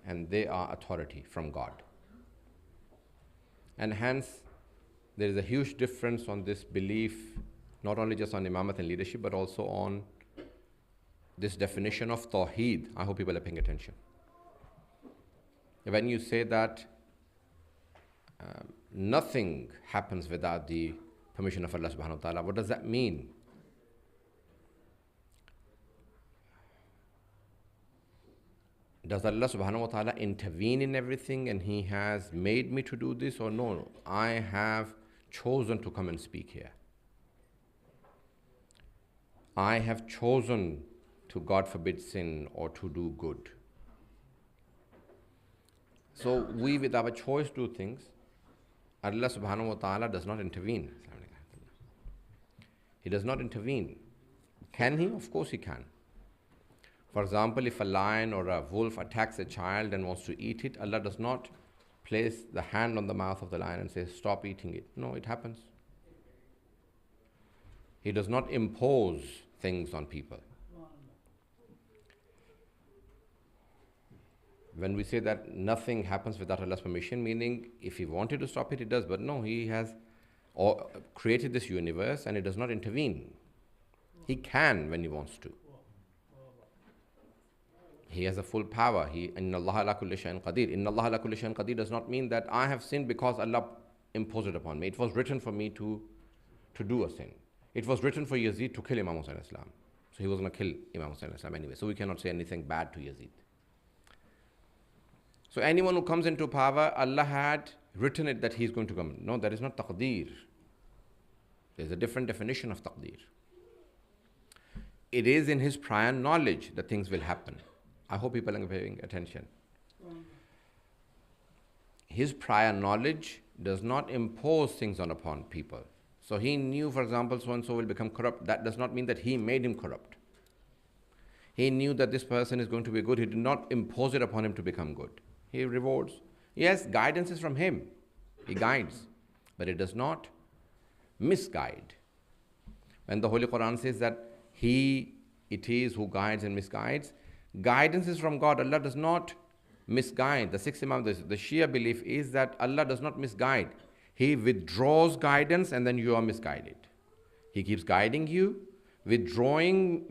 and they are authority from God. And hence, there is a huge difference on this belief, not only just on imamat and leadership, but also on this definition of tawheed. I hope people are paying attention. When you say that nothing happens without the permission of Allah subhanahu wa ta'ala, what does that mean? Does Allah subhanahu wa ta'ala intervene in everything and He has made me to do this, or no? I have chosen to come and speak here. I have chosen to, God forbid, sin or to do good. So we, with our choice, do things. Allah subhanahu wa ta'ala does not intervene. He does not intervene. Can He? Of course He can. For example, if a lion or a wolf attacks a child and wants to eat it, Allah does not place the hand on the mouth of the lion and say, stop eating it. No, it happens. He does not impose things on people. When we say that nothing happens without Allah's permission, meaning if He wanted to stop it, He does. But no, He has created this universe and He does not intervene. He can when He wants to. He has a full power. Inna Allah ala kulli shay'in qadir. Inna Allah ala kulli shay'in qadir does not mean that I have sinned because Allah imposed it upon me. It was written for me to do a sin. It was written for Yazid to kill Imam Hussain Islam. So he was going to kill Imam Hussain Islam anyway. So we cannot say anything bad to Yazid. So anyone who comes into power, Allah had written it that he is going to come. No, that is not taqdeer. There is a different definition of taqdeer. It is in His prior knowledge that things will happen. I hope people are paying attention. His prior knowledge does not impose things upon people. So He knew, for example, so-and-so will become corrupt. That does not mean that He made him corrupt. He knew that this person is going to be good. He did not impose it upon him to become good. He rewards. Yes, guidance is from Him. He guides. But it does not misguide. When the Holy Quran says that it is who guides and misguides, guidance is from God. Allah does not misguide. The sixth Imam, the Shia belief is that Allah does not misguide. He withdraws guidance and then you are misguided. He keeps guiding you. Withdrawing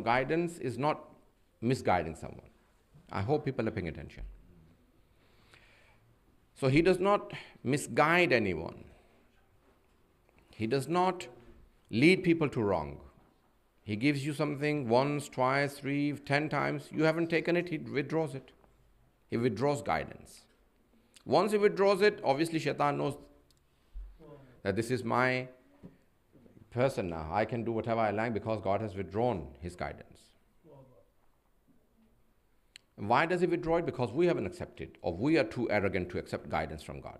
guidance is not misguiding someone. I hope people are paying attention. So He does not misguide anyone. He does not lead people to wrong. He gives you something once, twice, 3, 10 times. You haven't taken it, He withdraws it. He withdraws guidance. Once He withdraws it, obviously Shaitan knows that this is my person now. I can do whatever I like because God has withdrawn His guidance. And why does He withdraw it? Because we haven't accepted, or we are too arrogant to accept guidance from God.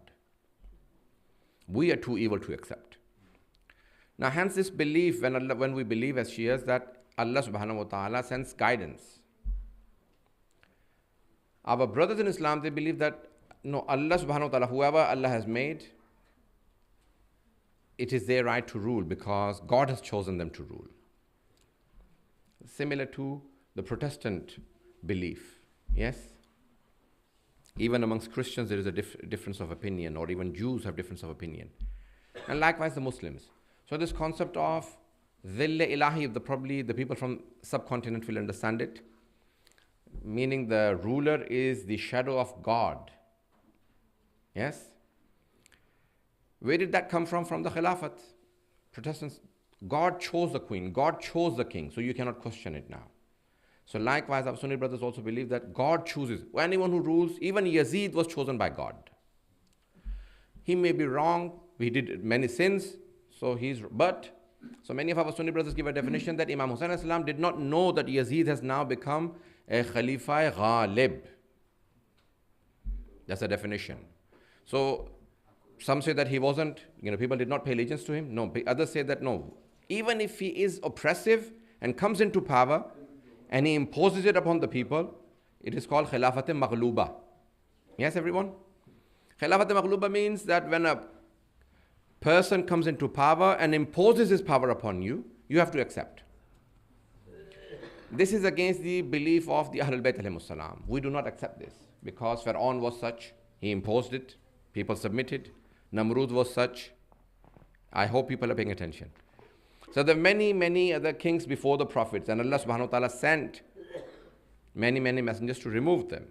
We are too evil to accept. Now, hence this belief, when we believe as Shias that Allah subhanahu wa ta'ala sends guidance. Our brothers in Islam, they believe that, no, Allah subhanahu wa ta'ala, whoever Allah has made, it is their right to rule because God has chosen them to rule. Similar to the Protestant belief, yes? Even amongst Christians, there is a difference of opinion, or even Jews have difference of opinion. And likewise the Muslims. So this concept of Dhilla Ilahi, probably the people from subcontinent will understand it, meaning the ruler is the shadow of God. Yes? Where did that come from? From the Khilafat. Protestants, God chose the queen, God chose the king, so you cannot question it now. So likewise, our Sunni brothers also believe that God chooses. Anyone who rules, even Yazid was chosen by God. He may be wrong, he did many sins, so many of our Sunni brothers give a definition that Imam Hussain Islam did not know that Yazid has now become a Khalifa Ghalib. That's a definition. So some say that he wasn't, people did not pay allegiance to him. No, others say that no, even if he is oppressive and comes into power and he imposes it upon the people, it is called Khilafat Maghluba. Yes, everyone? Khilafat Maghluba means that when a person comes into power and imposes his power upon you, you have to accept. This is against the belief of the Ahlul Bayt alayhimus salam. We do not accept this because Fir'aun was such, he imposed it, people submitted. Namrud was such. I hope people are paying attention. So there are many, many other kings before the prophets, and Allah subhanahu wa ta'ala sent many, many messengers to remove them.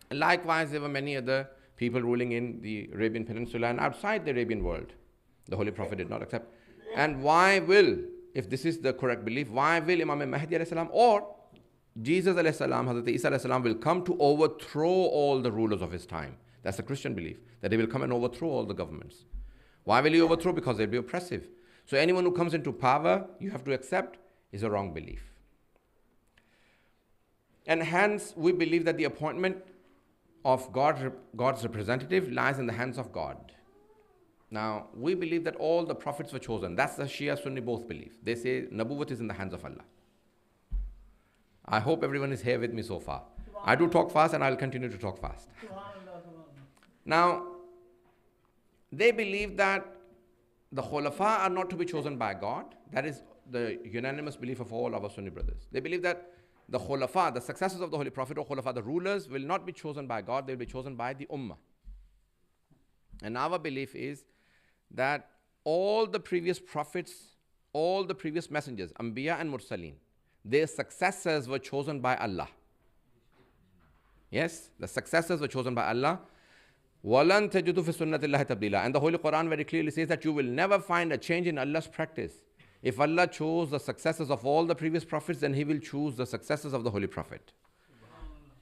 And likewise, there were many other people ruling in the Arabian Peninsula and outside the Arabian world. The Holy Prophet did not accept. And why will, if this is the correct belief, why will Imam Mahdi alayhi salam or Jesus alayhi salam, Hazrat Isa alayhi salam will come to overthrow all the rulers of his time? That's the Christian belief, that he will come and overthrow all the governments. Why will he overthrow? Because they'll be oppressive. So anyone who comes into power, you have to accept, is a wrong belief. And hence, we believe that the appointment of God's representative lies in the hands of God. Now, we believe that all the prophets were chosen. That's the Shia Sunni both believe. They say Nabuwwat is in the hands of Allah. I hope everyone is here with me so far. I do talk fast and I'll continue to talk fast. Now, they believe that the Khulafa are not to be chosen by God. That is the unanimous belief of all our Sunni brothers. They believe that the Khulafa, the successors of the Holy Prophet or Khulafa, the rulers, will not be chosen by God, they will be chosen by the Ummah. And our belief is that all the previous prophets, all the previous messengers, Anbiya and Mursaleen, their successors were chosen by Allah. Yes, the successors were chosen by Allah. وَلَن تَجِدُوا فِي سُنَّةِ اللَّهِ تَبْدِيلًا. And the Holy Quran very clearly says that you will never find a change in Allah's practice. If Allah chose the successors of all the previous prophets, then He will choose the successors of the Holy Prophet.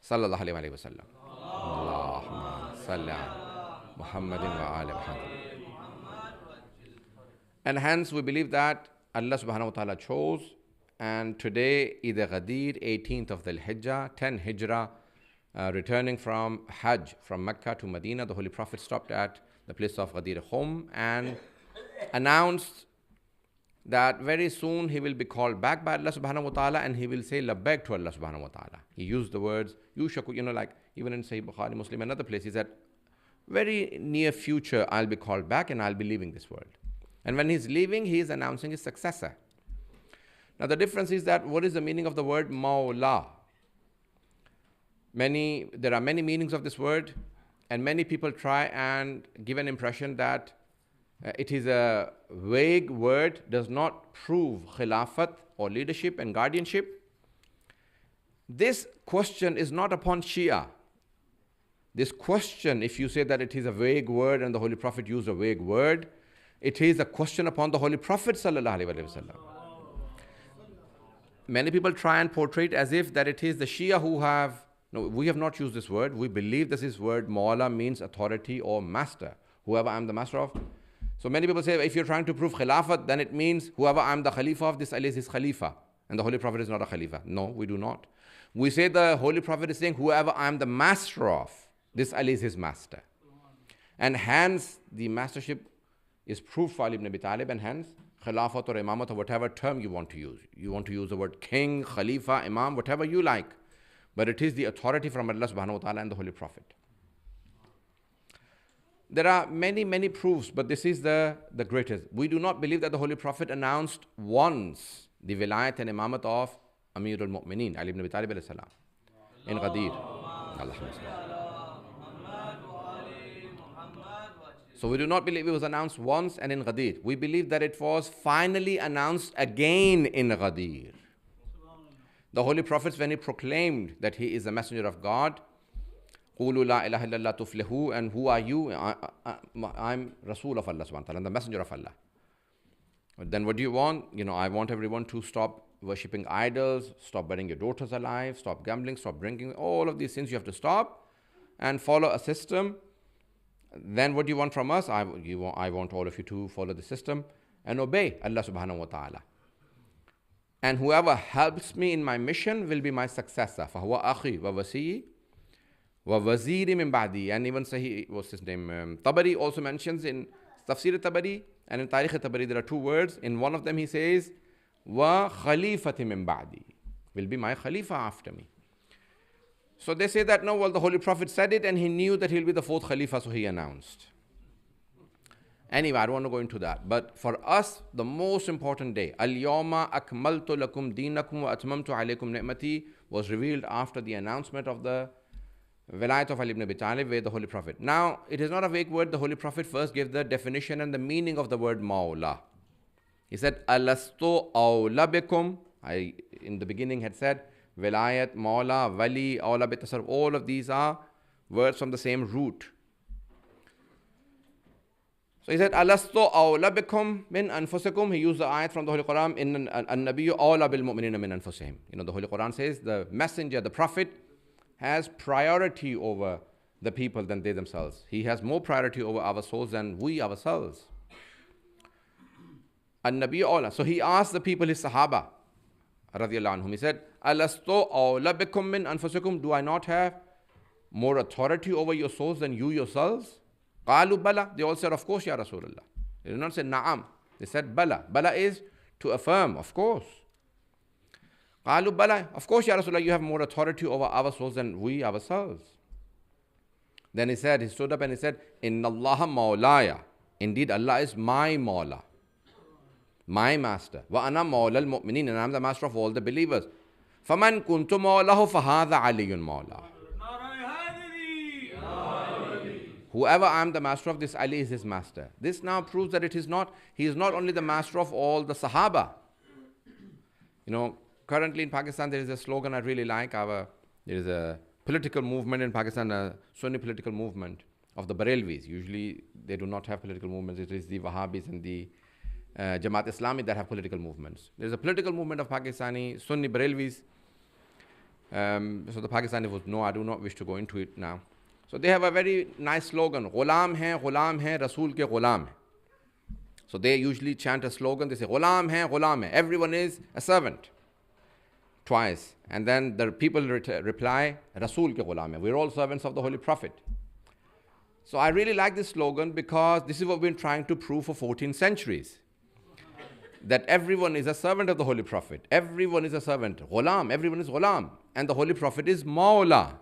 Sallallahu alayhi wa sallam. Allahumma salli ala Muhammadin wa ali Muhammad. And hence we believe that Allah subhanahu wa ta'ala chose, and today, Eid Ghadir, 18th of the Hijjah, 10 Hijrah, returning from Hajj from Mecca to Medina, the Holy Prophet stopped at the place of Ghadir Khum and announced that very soon he will be called back by Allah subhanahu wa ta'ala and he will say labbaik to Allah subhanahu wa ta'ala. He used the words yushaku, like even in Sahih Bukhari, Muslim and other places, he said, very near future I'll be called back and I'll be leaving this world. And when he's leaving, he is announcing his successor. Now the difference is that what is the meaning of the word Mawla? There are many meanings of this word, and many people try and give an impression that it is a vague word, does not prove khilafat or leadership and guardianship. This question is not upon Shia. This question, if you say that it is a vague word and the Holy Prophet used a vague word, it is a question upon the Holy Prophet sallallahu alaihi wasallam. Many people try and portray it as if that it is the Shia who have. No, we have not used this word. We believe that this word Mawla means authority or master. Whoever I am the master of. So many people say if you're trying to prove Khilafat, then it means whoever I am the Khalifa of, this Ali is his Khalifa. And the Holy Prophet is not a Khalifa. No, we do not. We say the Holy Prophet is saying whoever I am the master of, this Ali is his master. And hence the mastership is proved for Ali ibn Abi Talib, and hence Khilafat or Imamat or whatever term you want to use. You want to use the word king, Khalifa, Imam, whatever you like. But it is the authority from Allah subhanahu wa ta'ala and the Holy Prophet. There are many, many proofs, but this is the greatest. We do not believe that the Holy Prophet announced once the vilayat and imamat of Amir al-Mu'mineen, Ali ibn Abi Talib alayhi salam, in Ghadir. So we do not believe it was announced once and in Ghadir. We believe that it was finally announced again in Ghadir. The Holy Prophets, when he proclaimed that he is a messenger of God, قُولُوا لَا إِلَهَ إِلَّا اللَّهُ تُفْلِحُوا, and who are you? I'm Rasul of Allah subhanahu wa ta'ala, the messenger of Allah. Then what do you want? I want everyone to stop worshipping idols, stop burning your daughters alive, stop gambling, stop drinking, all of these things you have to stop and follow a system. Then what do you want from us? I want all of you to follow the system and obey Allah subhanahu wa ta'ala. And whoever helps me in my mission will be my successor. فَهُوَ أَخِي وَوَسِيِّي وَوَزِيرِ مِن بَعْدِي. And even Sahih, what's his name? Tabari also mentions in Tafsir Tabari and in Tarikh Tabari, there are two words. In one of them he says, وَخَلِيفَةِ مِن بَعْدِي, will be my Khalifa after me. So they say that, no, well, the Holy Prophet said it and he knew that he'll be the fourth Khalifa, so he announced. Anyway, I don't want to go into that. But for us, the most important day, Al-Yawma akmaltu lakum deenakum wa atmamtu alaykum ni'mati, was revealed after the announcement of the Vilayat of Ali ibn Abi Talib with the Holy Prophet. Now, it is not a vague word. The Holy Prophet first gave the definition and the meaning of the word Mawla. He said, Alastu awla bikum. I, in the beginning, had said, Vilayat, Mawla, Wali, Awla bitasarruf. All of these are words from the same root. So he said, Alastu awla bikum min anfusikum. He used the ayat from the Holy Quran, in an-nabiyyu awla bil mu'minina min anfusihim. The Holy Quran says, the messenger, the prophet, has priority over the people than they themselves. He has more priority over our souls than we ourselves. An-nabiyyu awla. So he asked the people, his Sahaba, radiyallahu anhum, he said, Alastu awla bikum min anfusikum. Do I not have more authority over your souls than you yourselves? Qalu bala. They all said, of course, Ya Rasulullah. They did not say na'am. They said bala. Bala is to affirm, of course. Qalu bala. Of course, Ya Rasulullah, you have more authority over our souls than we ourselves. Then he stood up and he said, Inna Allaha mawlaya. Indeed, Allah is my mawla, my master. Wa ana mawla al-mu'minin. And I am the master of all the believers. Faman kuntu mawlahu fahadha aliyun mawla. Whoever I am the master of, this Ali is his master. This now proves that he is not only the master of all the Sahaba. Currently in Pakistan there is a slogan I really like. There is a political movement in Pakistan, a Sunni political movement of the Barelvis. Usually they do not have political movements. It is the Wahhabis and the Jamaat Islamic that have political movements. There is a political movement of Pakistani Sunni Barelvis. So the Pakistanis would know. I do not wish to go into it now. So they have a very nice slogan, Ghulam hai, Rasool ke ghulam hai. So they usually chant a slogan, they say, Ghulam hai. Everyone is a servant. Twice. And then the people reply, Rasool ke ghulam hai. We're all servants of the Holy Prophet. So I really like this slogan because this is what we've been trying to prove for 14 centuries. That everyone is a servant of the Holy Prophet. Everyone is a servant. Ghulam, everyone is ghulam. And the Holy Prophet is Mawla.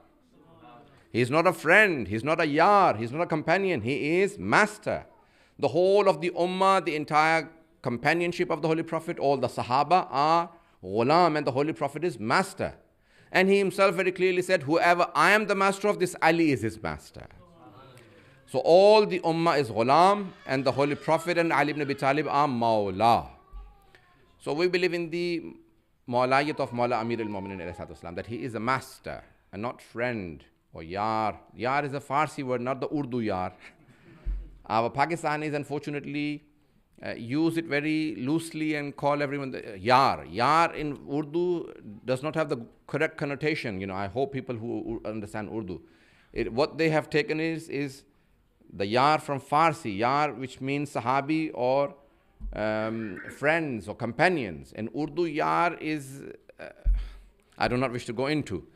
He is not a friend, he is not a yar, he is not a companion, he is master. The whole of the ummah, the entire companionship of the Holy Prophet, all the Sahaba are ghulam and the Holy Prophet is master. And he himself very clearly said, whoever I am the master of, this Ali is his master. So all the ummah is ghulam and the Holy Prophet and Ali ibn Abi Talib are mawla. So we believe in the mawlayat of Mawla Amir al-Mu'minin, that he is a master and not friend. Or yar. Yar is a Farsi word, not the Urdu yar. Our Pakistanis, unfortunately, use it very loosely and call everyone yar. Yar in Urdu does not have the correct connotation. I hope people who understand Urdu. What they have taken is the yar from Farsi, yar which means Sahabi or friends or companions. And Urdu yar is, I do not wish to go into.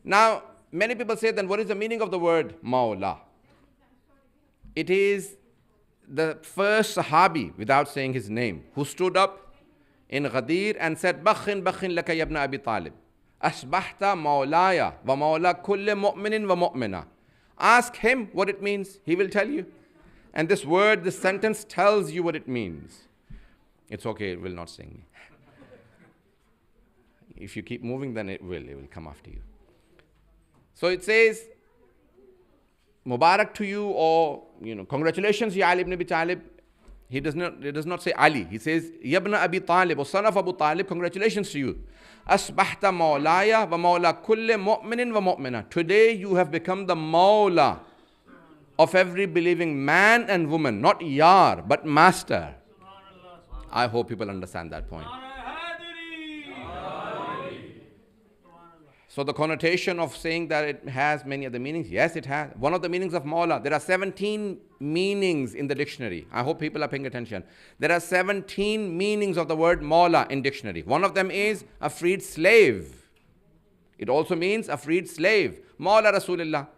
Now, many people say, then what is the meaning of the word Mawla? It is the first Sahabi, without saying his name, who stood up in Ghadir and said, Bakhin laka ya ibn Abi Talib. Asbahta Mawlaya wa Mawla kulli mu'minin wa mu'mina. Ask him what it means. He will tell you. And this word, this sentence tells you what it means. It's okay, it will not sting me. If you keep moving, then it will come after you. So it says, Mubarak to you, or congratulations, Ya Ali ibn Abi Talib. He does not say Ali. He says, Ya ibn Abi Talib, or son of Abu Talib, congratulations to you. Asbahta mawlaya wa mawla kulli mu'minin wa mu'mina. Today you have become the mawla of every believing man and woman, not yar, but master. I hope people understand that point. So the connotation of saying that it has many other meanings, yes, it has. One of the meanings of Mawla, there are 17 meanings in the dictionary. I hope people are paying attention. There are 17 meanings of the word Mawla in dictionary. One of them is a freed slave. It also means a freed slave. Mawla Rasulullah.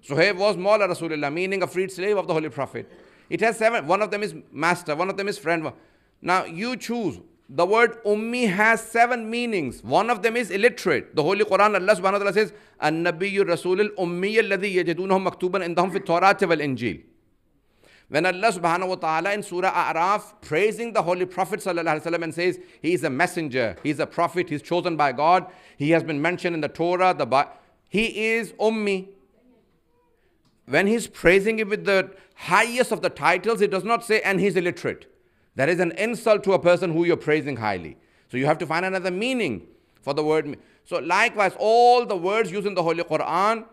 Suhaib was Mawla Rasulullah, meaning a freed slave of the Holy Prophet. It has 7. One of them is master, one of them is friend. Now you choose. The word ummi has 7 meanings. One of them is illiterate. The Holy Quran, Allah subhanahu wa ta'ala says, An-Nabiyyu Rasul al-Ummi alladhi yajidunahu maktuban indahum fi at-Tawrat wal-Injil. When Allah subhanahu wa ta'ala in Surah A'raf praising the Holy Prophet sallallahu alaihi wasallam and says, he is a messenger, he is a prophet, he is chosen by God, he has been mentioned in the Torah, he is Ummi. When he's praising him with the highest of the titles, it does not say, and he's illiterate. That is an insult to a person who you're praising highly. So you have to find another meaning for the word. So likewise, all the words used in the Holy Quran,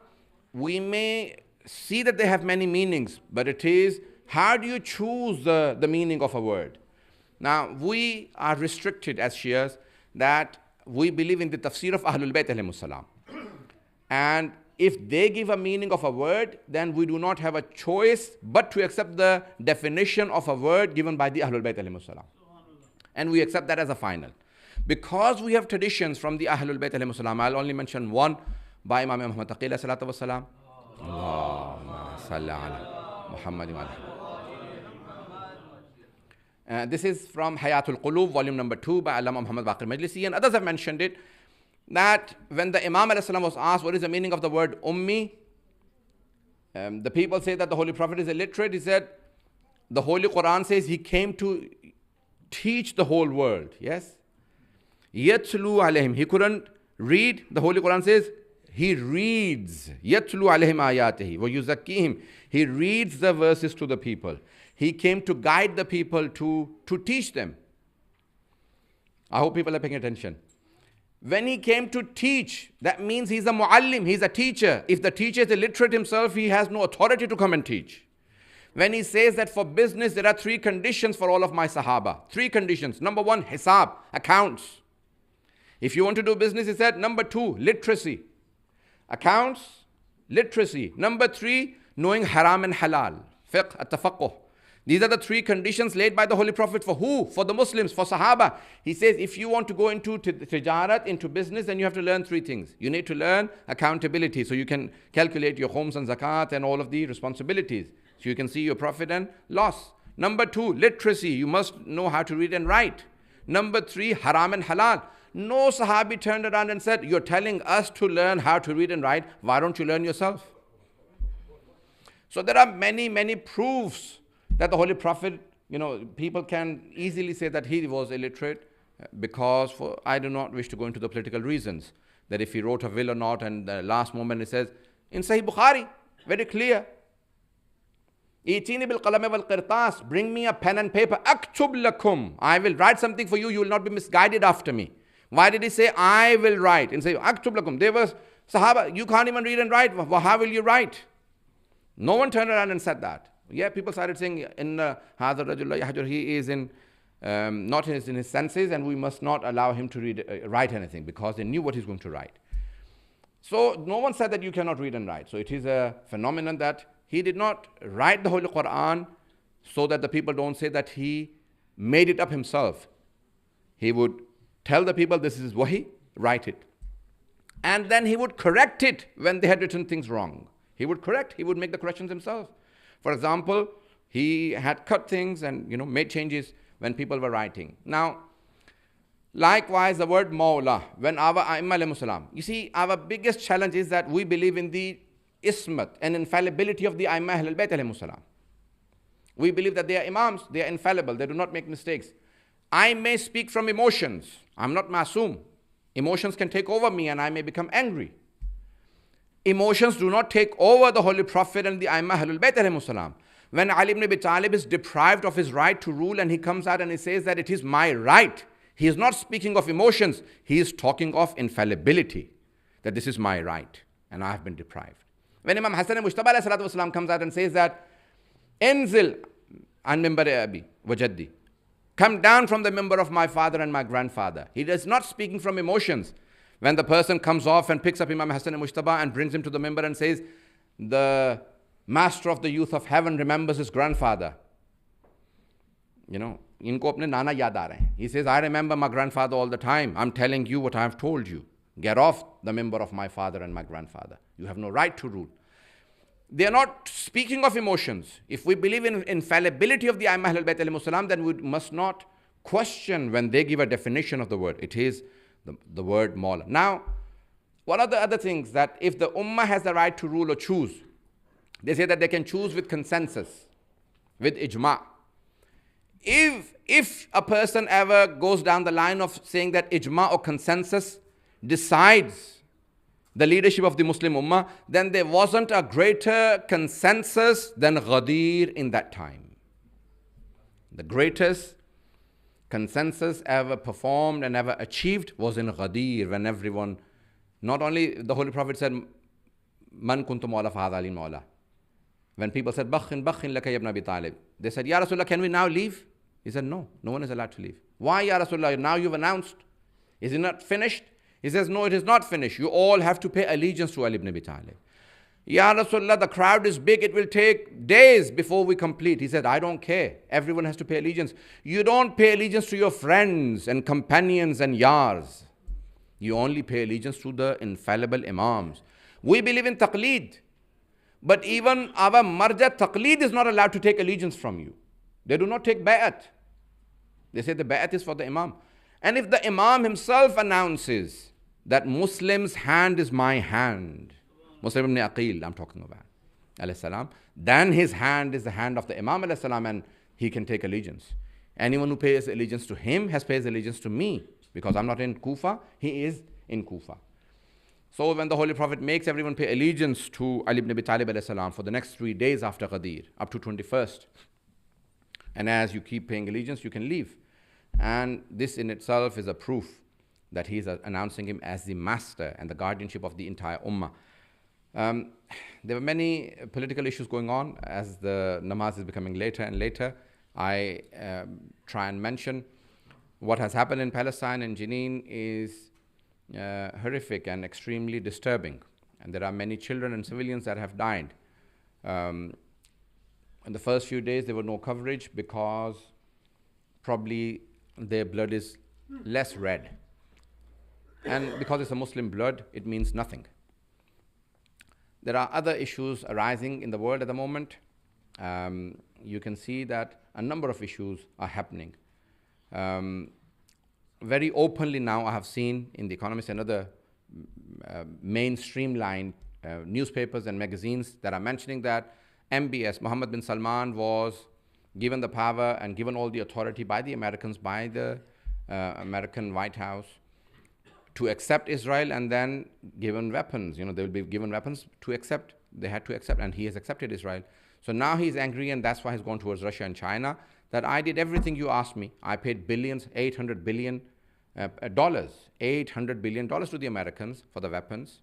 we may see that they have many meanings, but it is, how do you choose the meaning of a word? Now, we are restricted as Shias that we believe in the tafsir of Ahlul Bayt alayhimus salam. And if they give a meaning of a word, then we do not have a choice but to accept the definition of a word given by the Ahlul Bayt alayhimus salam. And we accept that as a final. Because we have traditions from the Ahlul Bayt alayhimus salam, I'll only mention one by Imam Muhammad Taqi alayhi salatu wasalam. Allahumma salli ala Muhammad wa ala. This is from Hayatul Qulub, volume number 2 by Allama Muhammad Baqir Majlisi, and others have mentioned it, that when the Imam alayhi salam was asked what is the meaning of the word Ummi, the people say that the Holy Prophet is illiterate. He said, the Holy Quran says he came to teach the whole world. Yes? Yatlu alayhim. He couldn't read. The Holy Quran says he reads. Yatlu alayhim ayatihi wa yuzakkihim. He reads the verses to the people. He came to guide the people, to teach them. I hope people are paying attention. When he came to teach, that means he's a muallim, he's a teacher. If the teacher is illiterate himself, he has no authority to come and teach. When he says that for business, there are 3 conditions for all of my Sahaba. 3 conditions. Number 1, hisab, accounts. If you want to do business, he said, number 2, literacy. Accounts, literacy. Number 3, knowing haram and halal. Fiqh, at-tafaqquh. These are the 3 conditions laid by the Holy Prophet for who? For the Muslims, for Sahaba. He says, if you want to go into tijarat, into business, then you have to learn 3 things. You need to learn accountability, so you can calculate your khums and zakat and all of the responsibilities. So you can see your profit and loss. Number 2, literacy. You must know how to read and write. Number 3, haram and halal. No Sahabi turned around and said, you're telling us to learn how to read and write. Why don't you learn yourself? So there are many, many proofs that the Holy Prophet, people can easily say that he was illiterate because I do not wish to go into the political reasons, that if he wrote a will or not, and the last moment he says, in Sahih Bukhari, very clear, Itini bil qalami wal qirtas, bring me a pen and paper, aktub lakum, I will write something for you, you will not be misguided after me. Why did he say, I will write? And say, aktub lakum, there was Sahaba, you can't even read and write, how will you write? No one turned around and said that. Yeah, people started saying, he is not in his senses, and we must not allow him to write anything, because they knew what he's going to write. So no one said that you cannot read and write. So it is a phenomenon that he did not write the Holy Quran so that the people don't say that he made it up himself. He would tell the people, this is wahi, write it. And then he would correct it when they had written things wrong. He would make the corrections himself. For example, he had cut things and made changes when people were writing. Now, likewise, the word Mawla, when our A'imma alayhimus salam, you see, our biggest challenge is that we believe in the ismat and infallibility of the A'imma Ahlul Bayt alayhimus salam. We believe that they are Imams, they are infallible, they do not make mistakes. I may speak from emotions. I'm not masoom. Emotions can take over me and I may become angry. Emotions do not take over the Holy Prophet and the Aimma Ahlul Bayt alayhimus salam. When Ali ibn Abi Talib is deprived of his right to rule and he comes out and he says that it is my right, he is not speaking of emotions, he is talking of infallibility, that this is my right and I have been deprived. When Imam Hassan Mujtaba alayhi salatu wasalam comes out and says that, Enzil an mimbar abi wa jaddi, come down from the member of my father and my grandfather. He is not speaking from emotions. When the person comes off and picks up Imam Hassan Mujtaba and brings him to the member and says, the master of the youth of heaven remembers his grandfather. Inko apne nana yaad aa rahe hain. He says, I remember my grandfather all the time. I'm telling you what I have told you. Get off the member of my father and my grandfather. You have no right to rule. They are not speaking of emotions. If we believe in infallibility of the Aimma Ahlul Bayt alayhimus salam, then we must not question when they give a definition of the word. It is the word Mawla. Now, what are the other things that if the Ummah has the right to rule or choose, they say that they can choose with consensus. with ijma. If a person ever goes down the line of saying that ijma or consensus decides the leadership of the Muslim Ummah, then there wasn't a greater consensus than Ghadir in that time. The greatest consensus ever performed and ever achieved was in Ghadir, when everyone, not only the Holy Prophet said, Man kuntu mawla fa hadha ali mawla. When people said, Bakhin laka ya ibn Abi Talib, they said, Ya Rasulullah, can we now leave? He said, no one is allowed to leave. Why, Ya Rasulullah? Now you've announced. Is it not finished? He says, no, it is not finished. You all have to pay allegiance to Ali ibn Abi Talib. Ya Rasulullah, the crowd is big. It will take days before we complete. He said, I don't care. Everyone has to pay allegiance. You don't pay allegiance to your friends and companions and yars. You only pay allegiance to the infallible imams. We believe in taqleed. But even our marja taqleed is not allowed to take allegiance from you. They do not take bay'at. They say the bay'at is for the imam. And if the imam himself announces that Muslim's hand is my hand, Muslim ibn Aqil I'm talking about, alayhi salam, then his hand is the hand of the imam, alayhi salam, and he can take allegiance. Anyone who pays allegiance to him has paid allegiance to me, because I'm not in Kufa, he is in Kufa. So when the Holy Prophet makes everyone pay allegiance to Ali ibn Abi Talib alayhi salam for the next 3 days after Ghadir, up to 21st, and as you keep paying allegiance, you can leave. And this in itself is a proof that he is announcing him as the master and the guardianship of the entire ummah. There were many political issues going on. As the namaz is becoming later and later, I try and mention what has happened in Palestine and Jenin is horrific and extremely disturbing. And there are many children and civilians that have died. In the first few days, there was no coverage because probably their blood is less red. And because it's a Muslim blood, it means nothing. There are other issues arising in the world at the moment. You can see that a number of issues are happening. Very openly now I have seen in The Economist and other mainstream line newspapers and magazines that are mentioning that MBS, Mohammed bin Salman, was given the power and given all the authority by the Americans, by the American White House, to accept Israel, and then given weapons. They will be given weapons to accept. They had to accept, and he has accepted Israel. So now he's angry, and that's why he's gone towards Russia and China, that I did everything you asked me. I paid billions, $800 billion to the Americans for the weapons,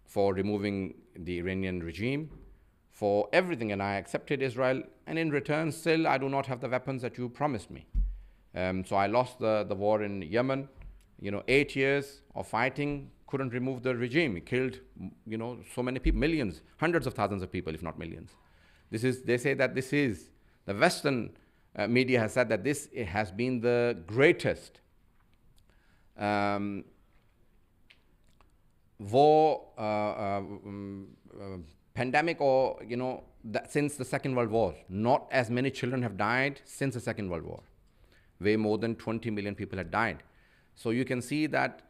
for removing the Iranian regime, for everything, and I accepted Israel, and in return, still, I do not have the weapons that you promised me. So I lost the war in Yemen. 8 years of fighting couldn't remove the regime. It killed, so many people, millions, hundreds of thousands of people, if not millions. They say that this is, the Western media has said that this has been the greatest war, pandemic, or since the Second World War. Not as many children have died since the Second World War. Way more than 20 million people had died. So you can see that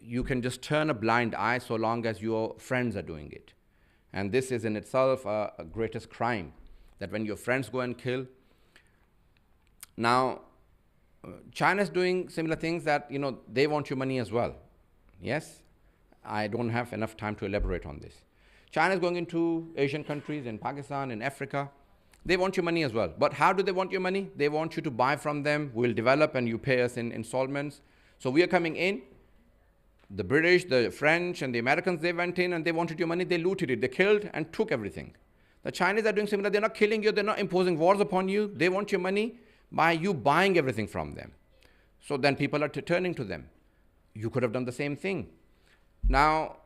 you can just turn a blind eye so long as your friends are doing it. And this is in itself a greatest crime, that when your friends go and kill. Now, China is doing similar things that, they want your money as well. Yes? I don't have enough time to elaborate on this. China is going into Asian countries, in Pakistan, in Africa. They want your money as well. But how do they want your money? They want you to buy from them. We'll develop and you pay us in installments. So we are coming in. The British, the French, and the Americans, they went in and they wanted your money. They looted it. They killed and took everything. The Chinese are doing similar. They're not killing you. They're not imposing wars upon you. They want your money by you buying everything from them. So then people are turning to them. You could have done the same thing. Now,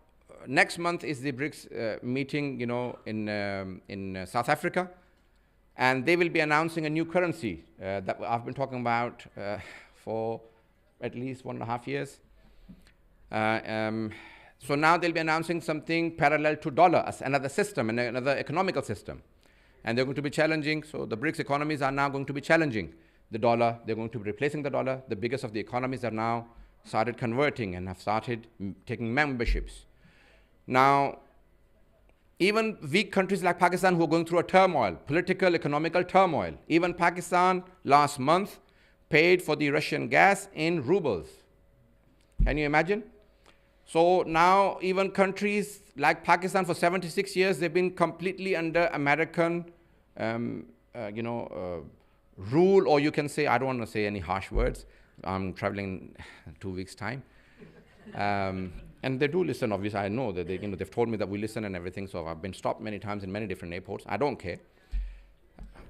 next month is the BRICS meeting, in South Africa. And they will be announcing a new currency that I've been talking about for at least 1.5 years. So now they'll be announcing something parallel to dollar, another system, and another economical system. And they're going to be challenging. So the BRICS economies are now going to be challenging the dollar. They're going to be replacing the dollar. The biggest of the economies have now started converting and have started taking memberships. Now, Even weak countries like Pakistan who are going through a turmoil, political, economical turmoil. Even Pakistan last month paid for the Russian gas in rubles. Can you imagine? So now even countries like Pakistan for 76 years, they've been completely under American, rule, or you can say, I don't want to say any harsh words. I'm traveling in 2 weeks' time. And they do listen, obviously. I know that they've told me that we listen and everything, so I've been stopped many times in many different airports. I don't care.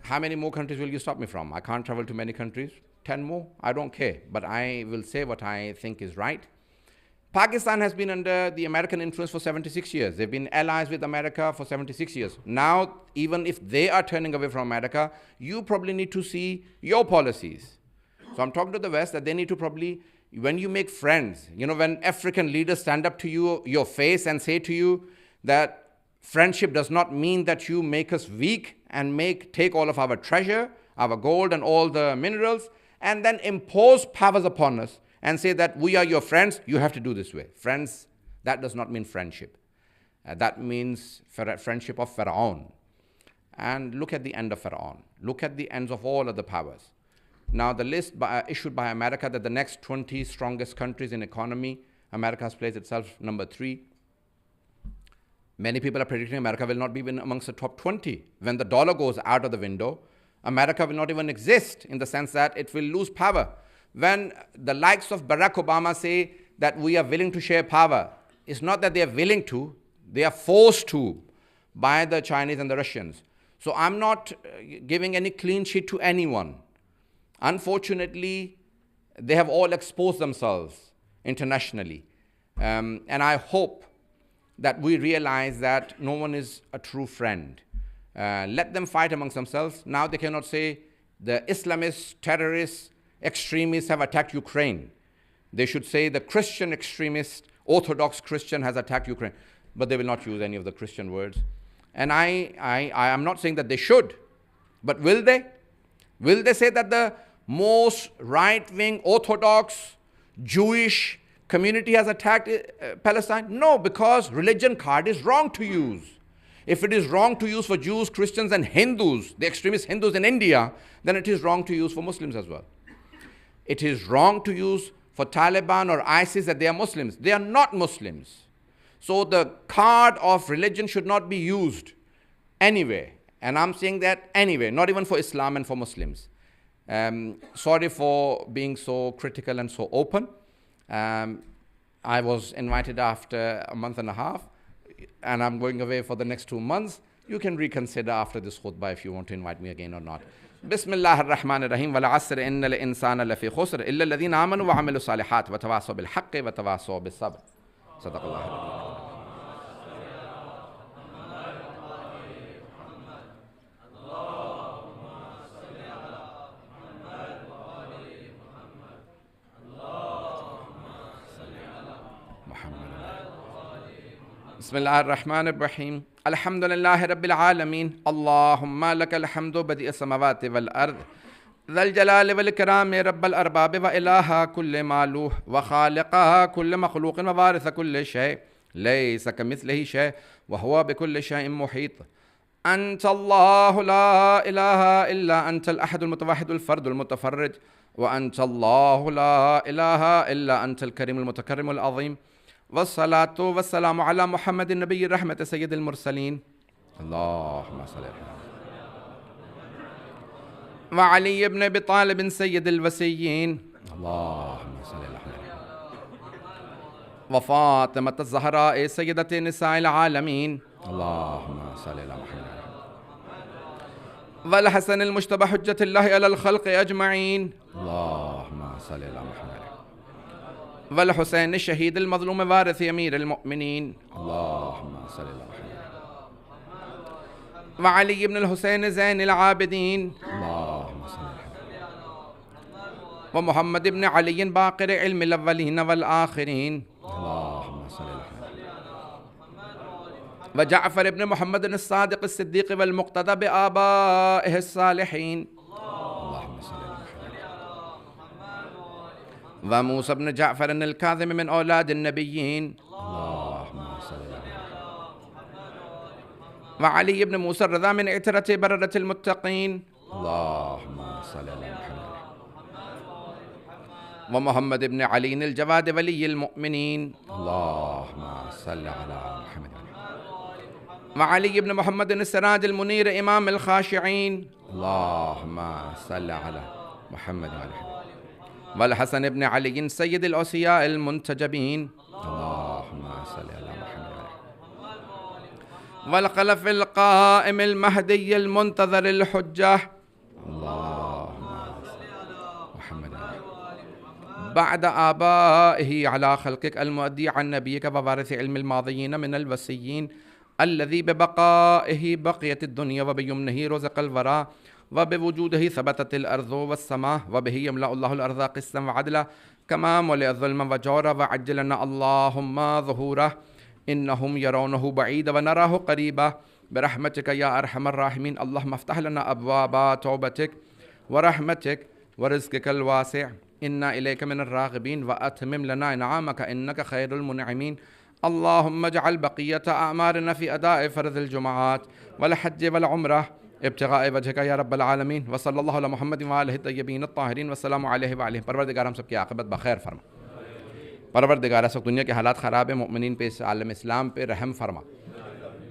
How many more countries will you stop me from? I can't travel to many countries. 10 more? I don't care. But I will say what I think is right. Pakistan has been under the American influence for 76 years. They've been allies with America for 76 years. Now, even if they are turning away from America, you probably need to see your policies. So I'm talking to the West that they need to probably, when you make friends, when African leaders stand up to you, your face, and say to you that friendship does not mean that you make us weak and take all of our treasure, our gold and all the minerals, and then impose powers upon us and say that we are your friends, you have to do this way. Friends, that does not mean friendship. That means friendship of Pharaoh. And look at the end of Pharaoh. Look at the ends of all other powers. Now, the list issued by America that the next 20 strongest countries in economy, America has placed itself number 3. Many people are predicting America will not be even amongst the top 20. When the dollar goes out of the window, America will not even exist in the sense that it will lose power. When the likes of Barack Obama say that we are willing to share power, it's not that they are willing to, they are forced to by the Chinese and the Russians. So I'm not giving any clean sheet to anyone. Unfortunately, they have all exposed themselves internationally. And I hope that we realize that no one is a true friend. Let them fight amongst themselves. Now they cannot say the Islamists, terrorists, extremists have attacked Ukraine. They should say the Christian extremist, Orthodox Christian has attacked Ukraine. But they will not use any of the Christian words. And I am not saying that they should. But will they? Will they say that the most right-wing, Orthodox, Jewish community has attacked Palestine? No, because religion card is wrong to use. If it is wrong to use for Jews, Christians, and Hindus, the extremist Hindus in India, then it is wrong to use for Muslims as well. It is wrong to use for Taliban or ISIS that they are Muslims. They are not Muslims. So the card of religion should not be used anyway. And I'm saying that anyway, not even for Islam and for Muslims. Sorry for being so critical and so open. I was invited after a month and a half, and I'm going away for the next 2 months. You can reconsider after this khutbah if you want to invite me again or not. Bismillah ar-Rahman ar-Rahim. Wal asr inna al-insana lafi khusr illa alladhina amanu wa amilu salihat wa tawasaw bil haqqi wa tawasaw bis sabr. Sadaqallah. بسم الله الرحمن الرحيم الحمد لله رب العالمين اللهم لك الحمد بديع السماوات والأرض ذا الجلال والإكرام رب الأرباب وإله كل مالوه وخالقها كل مخلوق ووارث كل شيء ليس كمثله شيء وهو بكل شيء محيط أنت الله لا إله إلا أنت الأحد المتوحد الفرد المتفرد وأنت الله لا إله إلا أنت الكريم المتكرم العظيم والصلاة والسلام على محمد النبي الرحمة سيد المرسلين اللهم صل على وعلي بن أبي طالب سيد الوسيين اللهم صل على وفاطمة الزهراء سيدة نساء العالمين اللهم صل على محمد والحسن المجتبى حجة الله على الخلق أجمعين اللهم صل على محمد والحسين الشهيد المظلوم وارث أمير المؤمنين اللهم صل على محمد وعلي بن الحسين زين العابدين اللهم صل على محمد ومحمد بن علي باقر علم الأولين والآخرين اللهم صل على محمد وجعفر بن محمد الصادق الصديق والمقتدى بآبائه الصالحين اللهم صل على محمد وموسى بن جعفر الكاظم من أولاد النبيين اللهم صل على محمد وعلي بن موسى الرضا من عترة بررة المتقين اللهم صل على محمد ومحمد بن علي الجواد ولي المؤمنين اللهم صل على محمد وعلي بن محمد السراج المنير إمام الخاشعين اللهم صل على محمد والحسن بن علي سيد الأوصياء المنتجبين اللهم صل على محمد والخلف القائم المهدي المنتظر الحجة اللهم صل على محمد بعد آبائه على خلقك المؤدي عن نبيك ووارث علم الماضيين من الوسيين الذي ببقائه بقيت الدنيا وبيمنه رزق الورى وبوجوده ثبتت الأرض والسماء وبه يملأ الله الأرض قسطا وعدلا كما ملئ ظلما وجورا وعجل لنا اللهم ظهوره إنهم يرونه بعيدا ونراه قريبا برحمتك يا أرحم الراحمين اللهم افتح لنا أبواب توبتك ورحمتك ورزقك الواسع إنا إليك من الراغبين وأتمم لنا إنعامك إنك خير المنعمين اللهم اجعل بقية أعمارنا في أداء فرض الجمعات والحج والعمرة ابتغاء وجهك या rubble आलमीन व सल्लल्लाहु अला मुहम्मद व आलिहि तय्यबीन अत्ताहिरीन व सलामु अलैहि व अलैहि। परवरदिगार हम सब की आक़िबत बखैर फरमा। परवरदिगार सब दुनिया के हालात ख़राब है, मुमिनीन पे, इस आलम इस्लाम पे रहम फरमा।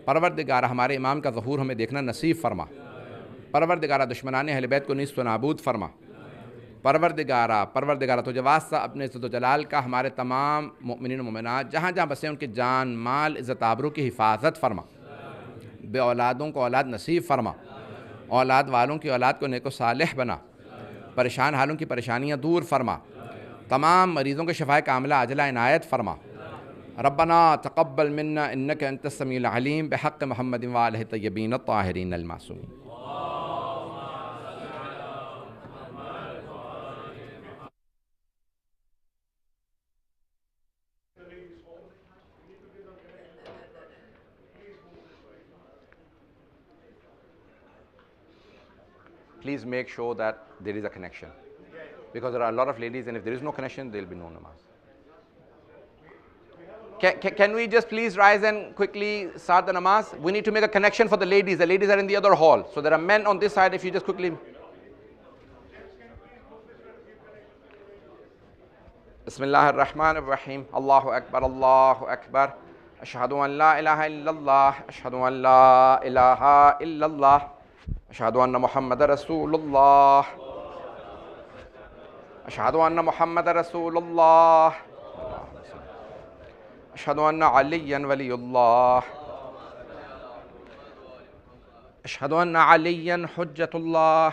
परवरदिगार हमारे इमाम का ज़हूर हमें देखना नसीब फरमा। परवरदिगार दुश्मनान अहले बैत को निस्त व नाबूद फरमा। परवरदिगारा तुझे वास्ता अपने इज़्ज़त व जलाल का हमारे तमाम मुमिनीन व मुमिनात जहाँ जहाँ बसे उनके जान माल इज़्ज़त आबरू की हिफाजत फरमा। बे औलादों को औलाद नसीब फरमा। औलाद वालों की औलाद को नेको सालेह बना। परेशान हालों की परेशानियाँ दूर फरमा। तमाम मरीज़ों के शफ़ाए कामिला अजला इनायत फरमा। रब्बना तक़ब्बल मिन्ना इन्नका अंतस समीउल अलीम बिहक़्क़ि मुहम्मद व आलिहि तय्यबीन अत्ताहिरीन अल मासूमीन। Please make sure that there is a connection, because there are a lot of ladies, and if there is no connection, there will be no namaz. Can we just please rise and quickly start the namaz? We need to make a connection for the ladies. The ladies are in the other hall, so there are men on this side. If you just quickly. Bismillahir Rahmanir Rahim. Allahu Akbar, Allahu Akbar. Ashhadu an la ilaha illallah. Ashhadu an la ilaha illallah. أشهد أن محمد رسول الله. أشهد أن محمد رسول الله. أشهد أن عليا ولي الله. أشهد أن عليا حجة الله.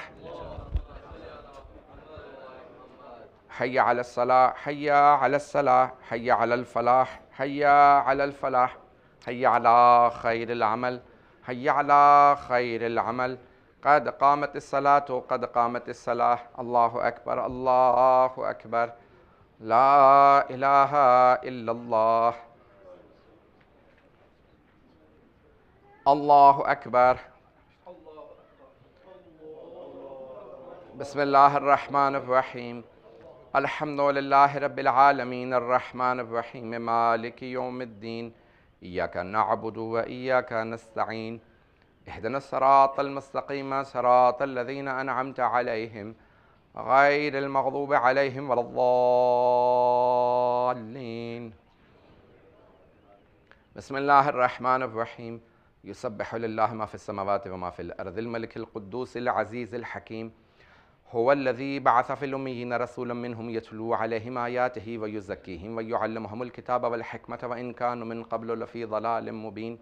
حي على الصلاة، حي على الصلاة، حي على الفلاح، حي على الفلاح، حي على خير العمل، حي على خير العمل. قد قامت الصلاة، قد قامت الصلاة. الله أكبر، الله أكبر. لا إله إلا الله. الله أكبر. بسم الله الرحمن الرحيم. الحمد لله رب العالمين الرحمن الرحيم مالك يوم الدين. إياك نعبد وإياك نستعين. اهدنا الصراط المستقيم صراط الذين أنعمت عليهم غير المغضوب عليهم ولا الضالين. بسم الله الرحمن الرحيم. يسبح لله ما في السماوات وما في الأرض الملك القدوس العزيز الحكيم. هو الذي بعث في الأميين رسولا منهم يتلو عليهم آياته ويزكيهم ويعلمهم الكتاب والحكمة وإن كانوا من قبل لفي ضلال مبين.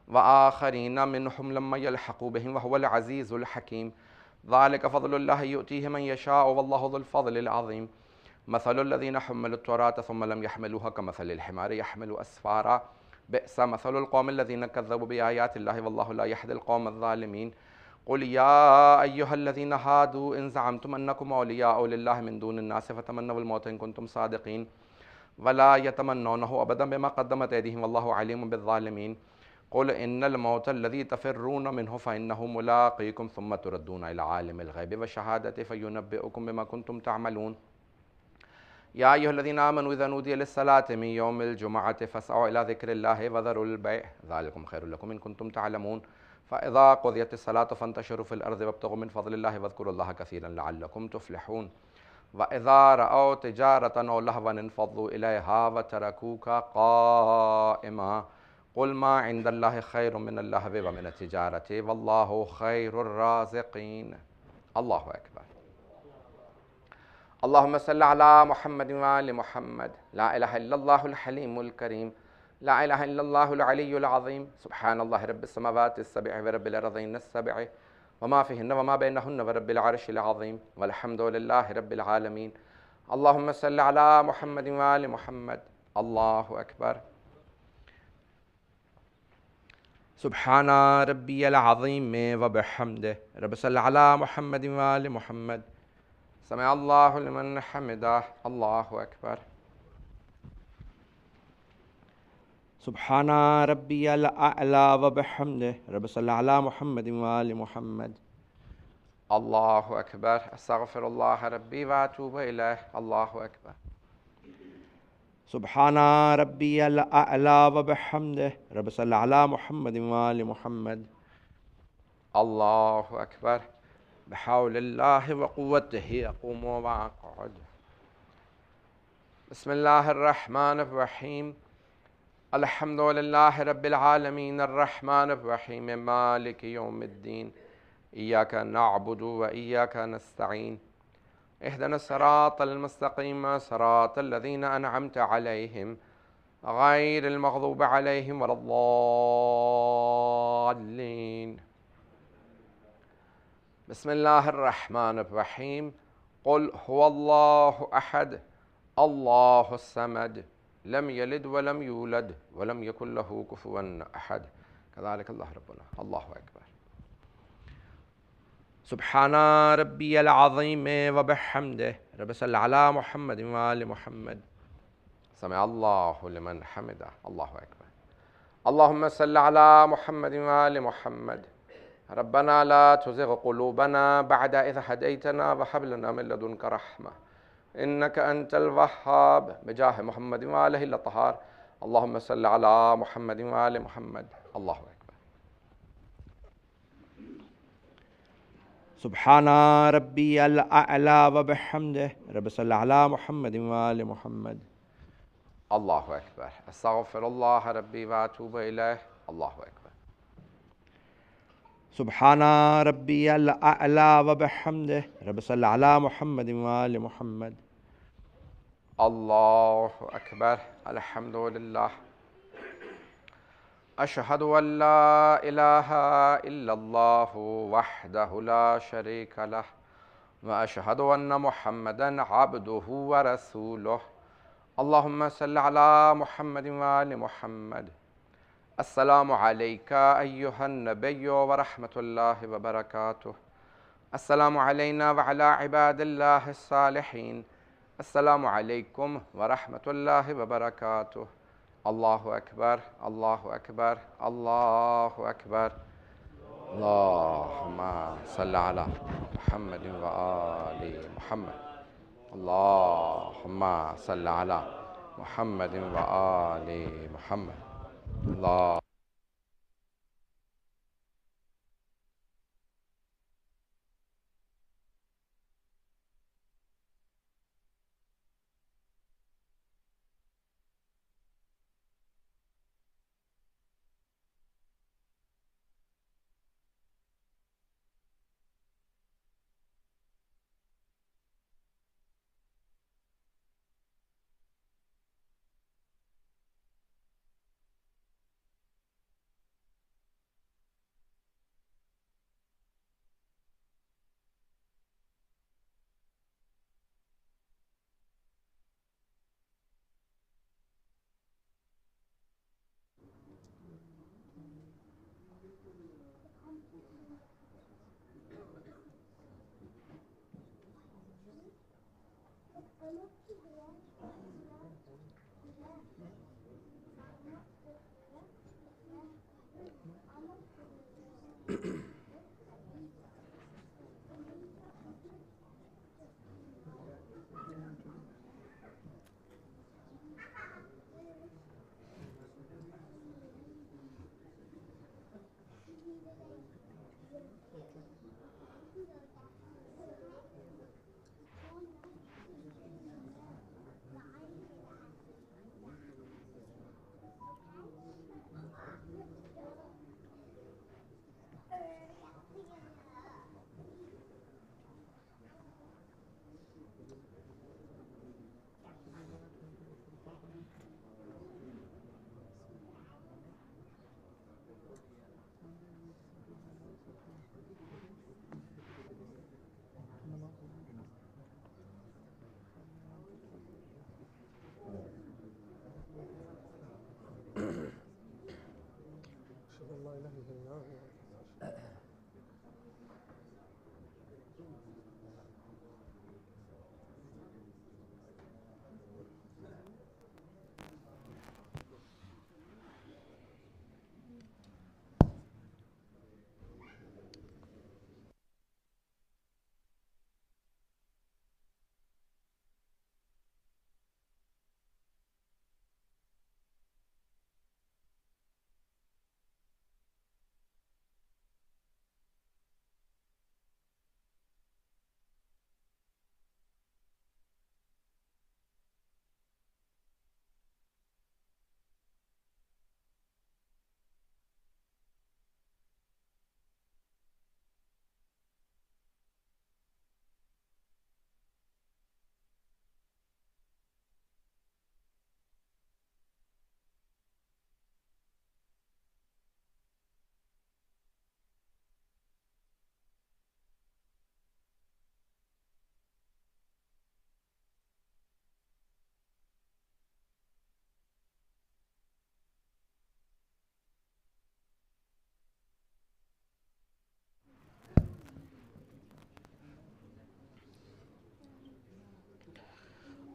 وآخرين منهم لما يلحقوا بهم وهو العزيز الحكيم. ذلك فضل الله يؤتيه من يشاء والله ذو الفضل العظيم. مثل الذين حملوا التوراة ثم لم يحملوها كمثل الحمار يحمل أسفارا بئس مثل القوم الذين كذبوا بآيات الله والله لا يهدي القوم الظالمين. قل يا أيها الذين هادوا إن زعمتم أنكم أولياء لله من دون الناس فتمنوا الموت إن كنتم صادقين ولا يتمنونه أبدا بما قدمت أيديهم والله عليم بالظالمين. قل إن الموت الذي تفرون منه فإنه ملاقيكم ثم تردون إلى عالم الغيب والشهادة فينبئكم بما كنتم تعملون. يا أيها الذين آمنوا إذا نودي للصلاة من يوم الجمعة فاسعوا إلى ذكر الله وذروا البيع ذلكم خير لكم إن كنتم تعلمون فإذا قضيت الصلاة فانتشروا في الأرض وابتغوا من فضل الله واذكروا الله كثيرا لعلكم تفلحون وإذا رأوا تجارة أو لهوا انفضوا إليها وتركوك قائما قل ما عند الله خير من اللهو ومن التجارة والله خير الرازقين. الله أكبر. اللهم صل على محمد وآل محمد. لا إله إلا الله الحليم الكريم، لا إله إلا الله العلي العظيم. سبحان الله رب السماوات السبع ورب الأرضين السبع وما فيهن وما بينهن ورب العرش العظيم والحمد لله رب العالمين. اللهم صل على محمد وآل محمد. الله أكبر. سبحان ربي العظيم وبحمده. رب صل على محمد وآل محمد. سمع الله لمن حمده. الله أكبر. سبحان ربي الأعلى وبحمده. رب صل على محمد وآل محمد. الله أكبر. أستغفر الله ربي وأتوب إليه. الله أكبر. سبحان ربي الأعلى وبحمده. رب صل على محمد وآل محمد. الله أكبر. بحول الله وقوته أقوم وأقعد. بسم الله الرحمن الرحيم. الحمد لله رب العالمين الرحمن الرحيم مالك يوم الدين إياك نعبد وإياك نستعين اهدنا الصراط المستقيم صراط الذين أنعمت عليهم غير المغضوب عليهم ولا الضالين. بسم الله الرحمن الرحيم. قل هو الله أحد الله الصمد لم يلد ولم يولد ولم يكن له كفوا أحد. كذلك الله ربنا. الله أكبر. سبحان ربي العظيم وبحمده. رب صل على محمد وآل محمد. سمع الله لمن حمده. الله أكبر. اللهم صل على محمد وآل محمد. ربنا لا تزغ قلوبنا بعد إذ هديتنا وهب لنا من لدنك رحمة إنك أنت الوهاب بجاه محمد وآله الأطهار. اللهم صل على محمد وآل محمد. الله أكبر. سبحان ربي الأعلى وبحمده. رب صل على محمد وآل محمد. الله أكبر. أستغفر الله ربي وأتوب إليه. الله أكبر. سبحان ربي الأعلى وبحمده. رب صل على محمد وآل محمد. الله أكبر. الحمد لله. أشهد أن لا إله إلا الله وحده لا شريك له وأشهد أن محمدا عبده ورسوله. اللهم صل على محمد وآل محمد. السلام عليك أيها النبي ورحمة الله وبركاته. السلام علينا وعلى عباد الله الصالحين. السلام عليكم ورحمة الله وبركاته. الله أكبر. الله أكبر. الله أكبر. اللهم صل على محمد وآل محمد. اللهم صل على محمد وآل محمد. الله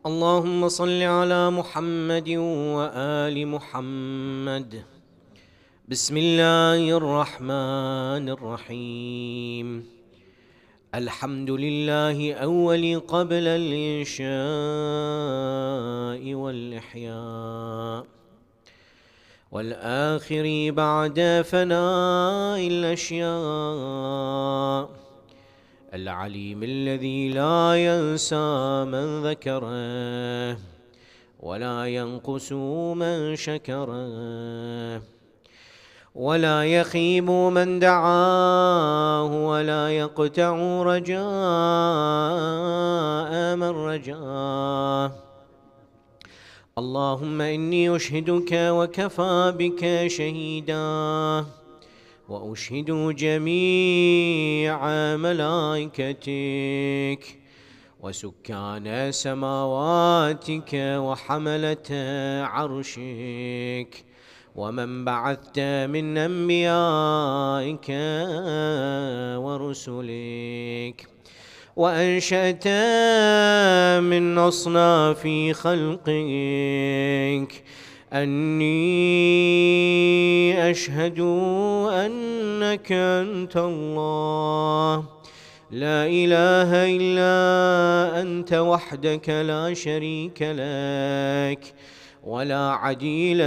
اللهم صل على محمد وآل محمد. بسم الله الرحمن الرحيم. الحمد لله أول قبل الإنشاء والإحياء، والآخر بعد فناء الأشياء، العليم الذي لا ينسى من ذكره ولا ينقص من شكره، ولا يخيب من دعاه، ولا يقطع رجاء من رجاه. اللهم إني أشهدك وكفى بك شهيدا، وأشهد جميع ملائكتك وسكان سماواتك وحملة عرشك ومن بعثت من أنبيائك ورسلك وأنشأت من أصناف خلقك، أني أشهد أنك أنت الله، لا إله إلا أنت وحدك لا شريك لك، ولا عديل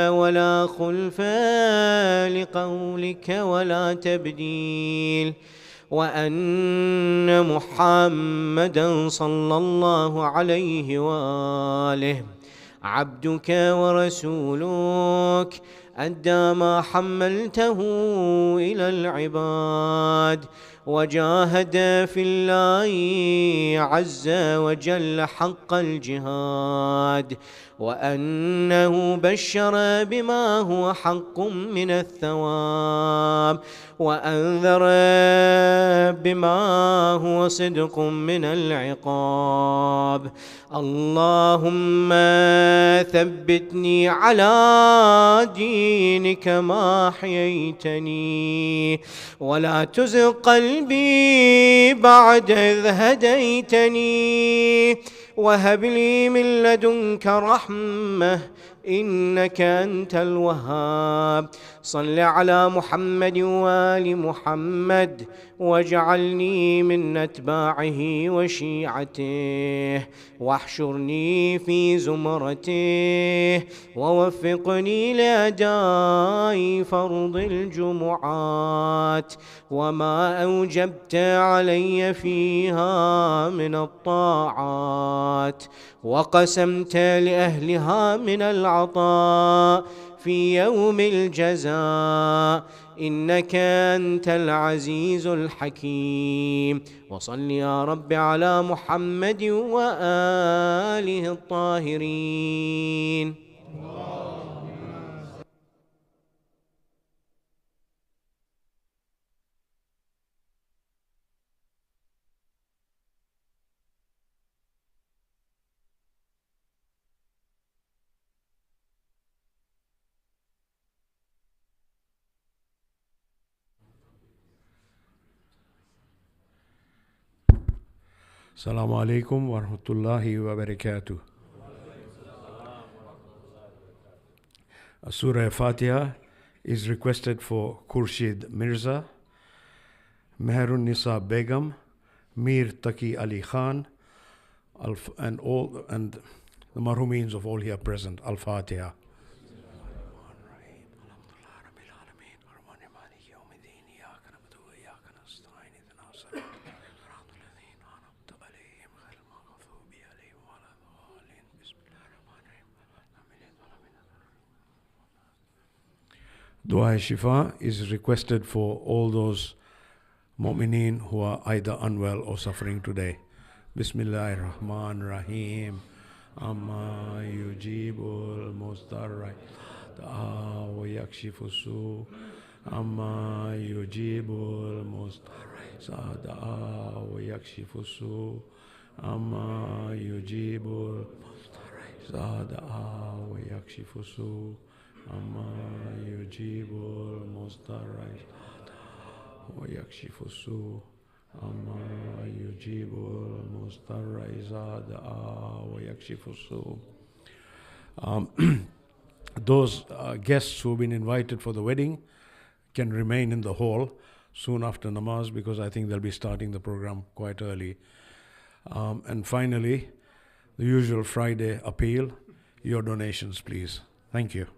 ولا خلف لقولك ولا تبديل، وأن محمدًا صلى الله عليه وآله عبدك ورسولك، أدى ما حملته إلى العباد، وجاهد في الله عز وجل حق الجهاد، وأنه بشر بما هو حق من الثواب، وأنذر بما هو صدق من العقاب. اللهم ثبتني على دينك ما أحييتني، ولا تزغ قلبي بعد إذ هديتني، وهب لي من لدنك رحمة إنك أنت الوهاب. صل على محمد وآل محمد، واجعلني من أتباعه وشيعته، واحشرني في زمرته ووفقني لأداء فرض الجمعات وما أوجبت علي فيها من الطاعات وقسمت لأهلها من العطاء في يوم الجزاء إنك أنت العزيز الحكيم. وصل يا رب على محمد وآله الطاهرين. Assalamu alaikum wa rahmatullahi wa barakatuh. Surah Fatiha is requested for Khurshid Mirza, Mehrun Nisa Begum, Mir Taqi Ali Khan, and the marhumeens of all here present. Al-Fatiha. Dua Shifa is requested for all those mu'mineen who are either unwell or suffering today. Bismillahir Rahmanir Rahim. Amma yujibul mustarra wa yakshifu su. Amma yujibul mustarra wa yakshifu su. Amma yujibul mustarra wa yakshifu su. Amma yujibul mustarra wa yakshifu su. Amma yujibul mustarra wa yakshifu su. Those guests who have been invited for the wedding can remain in the hall soon after namaz, because I think they'll be starting the program quite early. And finally, the usual Friday appeal, your donations please. Thank you.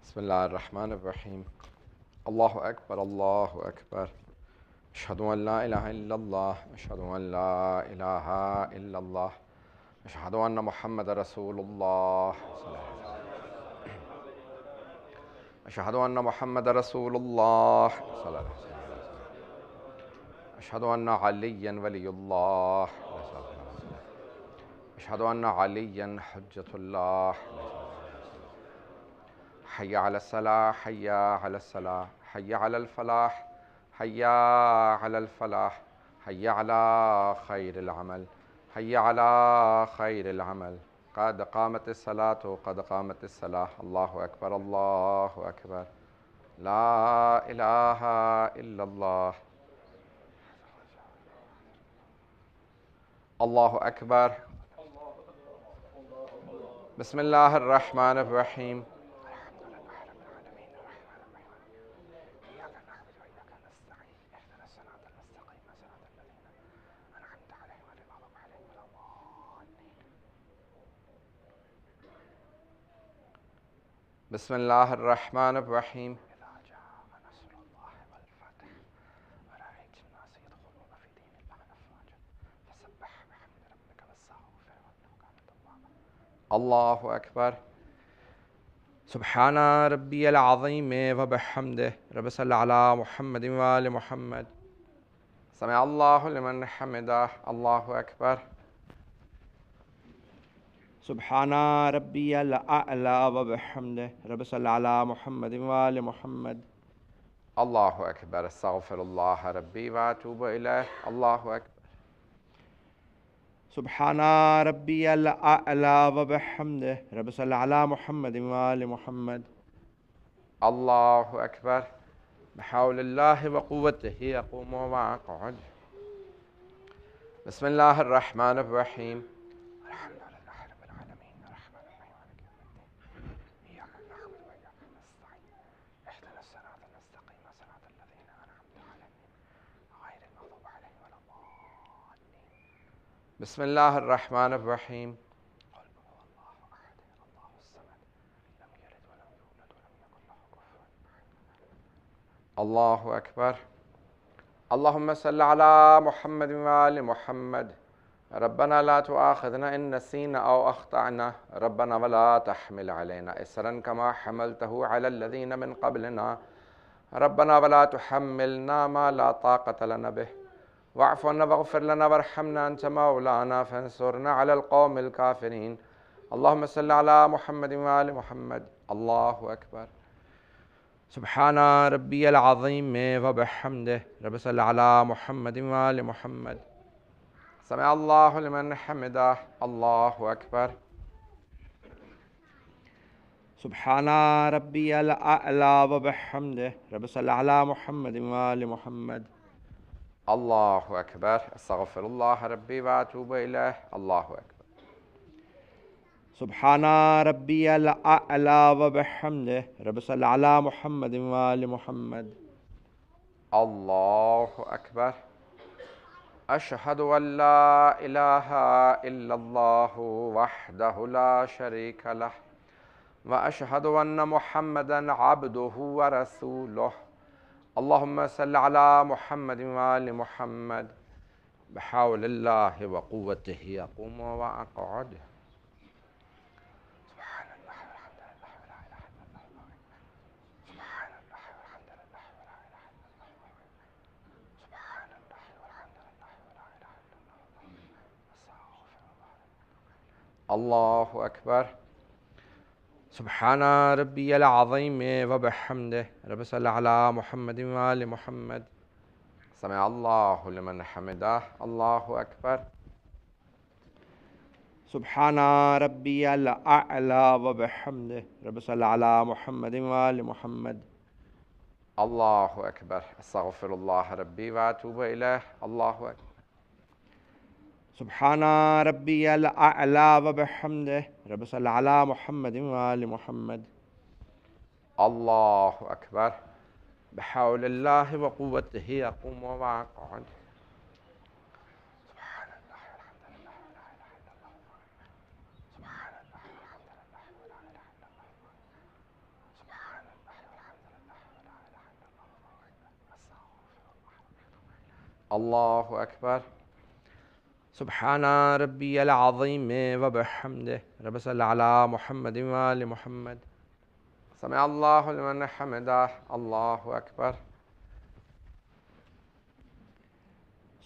Bismillah ar-Rahman ar-Rahim. Allahu Akbar, Allahu Akbar. Ashhadu an la ilaha illallah, ashhadu an la ilaha illallah, ashhadu anna Muhammad Rasulullah, ashhadu anna Muhammad Rasulullah, ashhadu anna Aliyan waliyullah, ashhadu anna Aliyan hujjatullah. حي على الصلاة حي على الصلاة حي على الفلاح حي على الفلاح حي على خير العمل حي على خير العمل قد قامت الصلاة قد قامت الصلاة الله أكبر الله أكبر لا إله إلا الله الله أكبر بسم الله الرحمن الرحيم بسم الله الرحمن الرحيم إذا جاء نصر الله والفتح ورأيت الناس يدخلون في دين الله أفواجا فسبح بحمد ربك واستغفره إنه كان توابا الله أكبر سبحان ربي العظيم وبحمده رب صل على محمد وآل محمد سمع الله لمن حمده الله أكبر سبحان ربي الأعلى وبحمده رب صل على محمد وآل محمد الله أكبر استغفر الله ربي وأتوب إليه الله أكبر سبحان ربي الأعلى وبحمده رب صل على محمد وآل محمد الله أكبر بحول الله وقوته يقوم ويقعد بسم الله الرحمن الرحيم Bismillah ar-Rahman ar-Rahim. Allahu Akbar. Allahumma salli ala Muhammad wa ali Muhammad. ربنا لا تؤاخذنا إن نسينا أو أخطأنا ربنا ولا تحمل علينا إصرا كما حملته على الذين من قبلنا ربنا ولا تحملنا ما لا طاقة لنا به واعف عنا واغفر لنا وارحمنا أنت مولانا فانصرنا على القوم الكافرين اللهم صل على محمد وآل محمد. الله أكبر. سبحان ربي العظيم وبحمده. رب صل على محمد وآل محمد. سمع الله لمن حمده. الله أكبر. سبحان ربي الأعلى وبحمده. رب صل على محمد وآل محمد. الله أكبر. أستغفر الله ربي وأتوب إليه. الله أكبر. سبحان ربي الأعلى وبحمده. رب صل على محمد وآل محمد. الله أكبر. أشهد أن لا إله إلا الله وحده لا شريك له وأشهد أن محمدا عبده ورسوله. اللهم صل على محمد وآل محمد. بحول الله وقوته أقوم وأقعد. سبحان الله والحمد لله ولا إله إلا الله. سبحان الله والحمد لله ولا إله إلا الله. سبحان الله والحمد لله ولا إله إلا الله. الله أكبر. سبحان ربي العظيم وبحمده. رب صل على محمد وآل محمد. سمع الله لمن حمده. الله أكبر. سبحان ربي الأعلى وبحمده. رب صل على محمد وآل محمد. الله أكبر. أستغفر الله ربي وأتوب إليه. الله أكبر. سبحان ربي الأعلى وبحمده. رب صل على محمد وآل محمد. الله أكبر. بحول الله وقوته أقوم وأقعد. سبحان الله والحمد لله ولا إله إلا الله. سبحان الله والحمد لله ولا إله إلا الله. سبحان الله والحمد لله ولا إله إلا الله. الله أكبر. سبحان ربي العظيم وبحمده. رب صل على محمد وآل محمد. سمع الله لمن حمده. الله أكبر.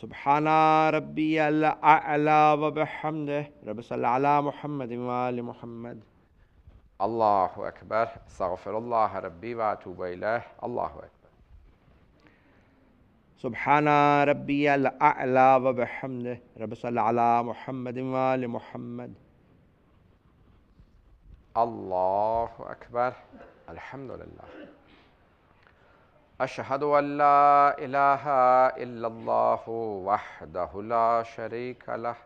سبحان ربي الأعلى وبحمده. رب صل على محمد وآل محمد. الله أكبر. استغفر الله ربي وأتوب إليه. الله أكبر. سبحان ربي الأعلى وبحمده. رب صل على محمد وآل محمد. الله أكبر. الحمد لله. أشهد أن لا إله إلا الله وحده لا شريك له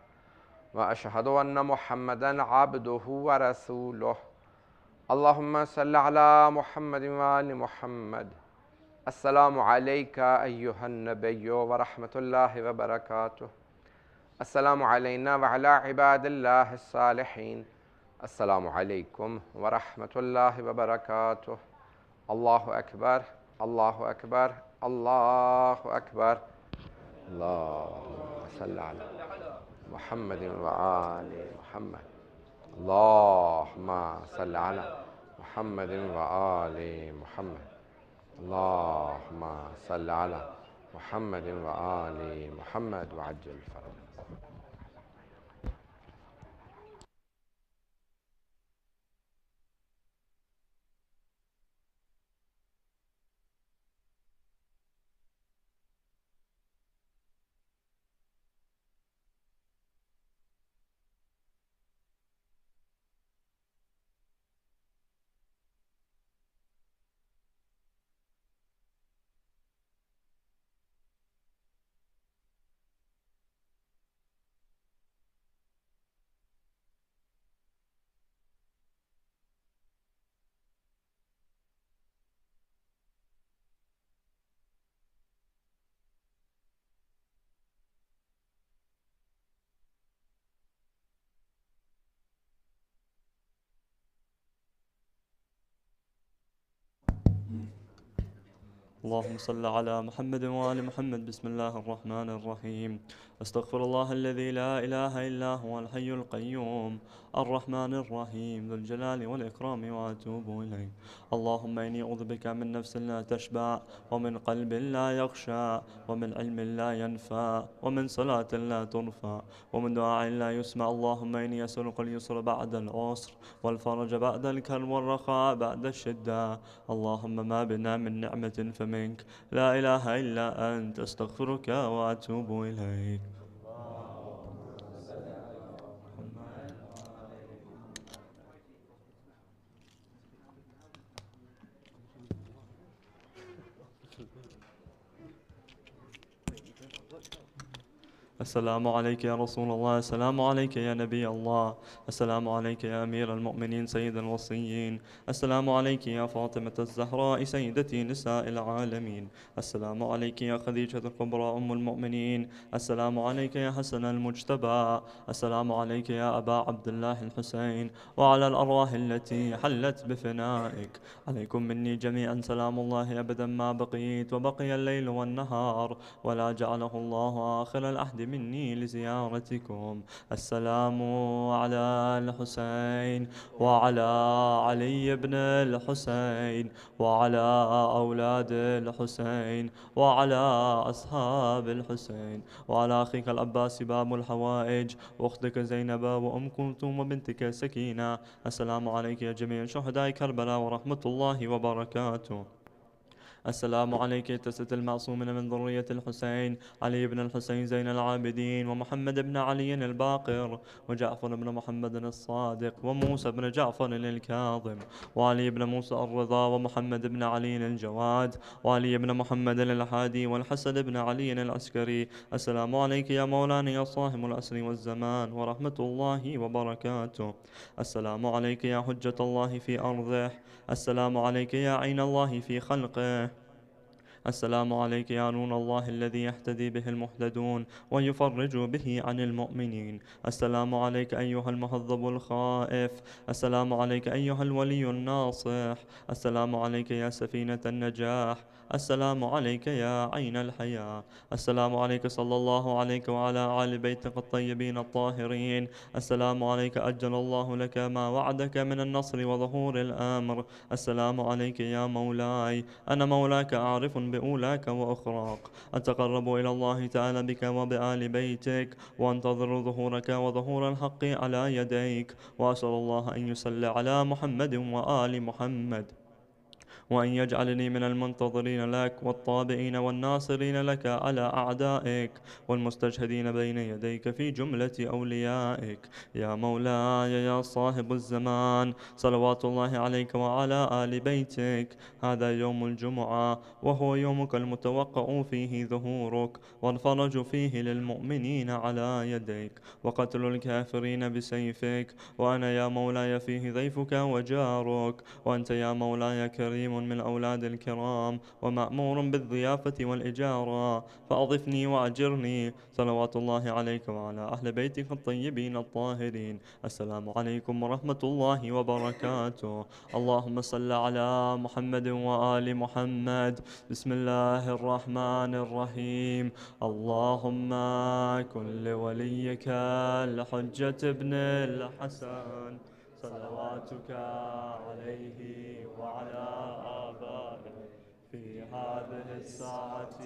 وأشهد أن محمدا عبده ورسوله. اللهم صل على محمد وآل محمد. السلام عليك أيها النبي ورحمة الله وبركاته. السلام علينا وعلى عباد الله الصالحين. السلام عليكم ورحمة الله وبركاته. الله أكبر. الله أكبر. الله أكبر. اللهم صل على محمد وآل محمد. اللهم صل على محمد وآل محمد. اللهم صل على محمد وآل محمد وعجل فرجه. اللهم صل على محمد وآل محمد. بسم الله الرحمن الرحيم. أستغفر الله الذي لا إله إلا هو الحي القيوم الرحمن الرحيم ذو الجلال والإكرام وأتوب إليه. اللهم إني أعوذ بك من نفس لا تشبع، ومن قلب لا يخشى، ومن علم لا ينفع، ومن صلاة لا ترفع، ومن دعاء لا يسمع. اللهم إني أسألك اليسر بعد العسر، والفرج بعد الكرب، والرخاء بعد الشدة. اللهم ما بنا من نعمة فمنك، لا إله إلا أنت. أستغفرك وأتوب إليك. السلام عليك يا رسول الله، السلام عليك يا نبي الله، السلام عليك يا أمير المؤمنين سيد الوصيين، السلام عليك يا فاطمة الزهراء سيدتي نساء العالمين، السلام عليك يا خديجة الكبرى أم المؤمنين، السلام عليك يا حسن المجتبى، السلام عليك يا أبا عبد الله الحسين، وعلى الأرواح التي حلت بفنائك. عليكم مني جميعا سلام الله أبدا ما بقيت وبقي الليل والنهار، ولا جعله الله آخر العهد مني لزيارتكم. السلام على الحسين وعلى علي بن الحسين وعلى أولاد الحسين وعلى أصحاب الحسين وعلى أخيك العباس باب الحوائج، وأختك زينب، وأم كلثوم، وبنتك سكينة. السلام عليك يا جميع شهداء كربلاء ورحمة الله وبركاته. السلام عليك يا تسة المعصومين من ذرية الحسين، علي بن الحسين زين العابدين، ومحمد بن علي الباقر، وجعفر بن محمد الصادق، وموسى بن جعفر الكاظم، وعلي بن موسى الرضا، ومحمد بن علي الجواد، وعلي بن محمد الحادي، والحسن بن علي العسكري. السلام عليك يا مولانا يا صاحب العصر والزمان ورحمة الله وبركاته. السلام عليك يا حجة الله في أرضه، السلام عليك يا عين الله في خلقه، السلام عليك يا نور الله الذي يهتدي به المهتدون ويفرج به عن المؤمنين. السلام عليك أيها المهذب الخائف، السلام عليك أيها الولي الناصح، السلام عليك يا سفينة النجاح، السلام عليك يا عين الحياة. السلام عليك صلى الله عليك وعلى آل بيتك الطيبين الطاهرين. السلام عليك أجل الله لك ما وعدك من النصر وظهور الأمر. السلام عليك يا مولاي، أنا مولاك أعرف بأولاك وأخراك، أتقرب إلى الله تعالى بك وبآل بيتك، وأنتظر ظهورك وظهور الحق على يديك، وأسأل الله أن يصلي على محمد وآل محمد، وأن يجعلني من المنتظرين لك والطابئين والناصرين لك على أعدائك، والمستشهدين بين يديك في جملة أوليائك. يا مولاي يا صاحب الزمان، صلوات الله عليك وعلى آل بيتك. هذا يوم الجمعة، وهو يومك المتوقع فيه ظهورك، والفرج فيه للمؤمنين على يديك، وقتل الكافرين بسيفك. وأنا يا مولاي فيه ضيفك وجارك، وأنت يا مولاي كريم من أولاد الكرام، ومأمور بالضيافة والإجارة، فأضفني وأجرني. صلوات الله عليك وعلى أهل بيتك الطيبين الطاهرين. السلام عليكم ورحمة الله وبركاته. اللهم صل على محمد وآل محمد. بسم الله الرحمن الرحيم. اللهم كن لوليك الحجة ابن الحسن صلواتك عليه وعلى آبائه في هذه الساعة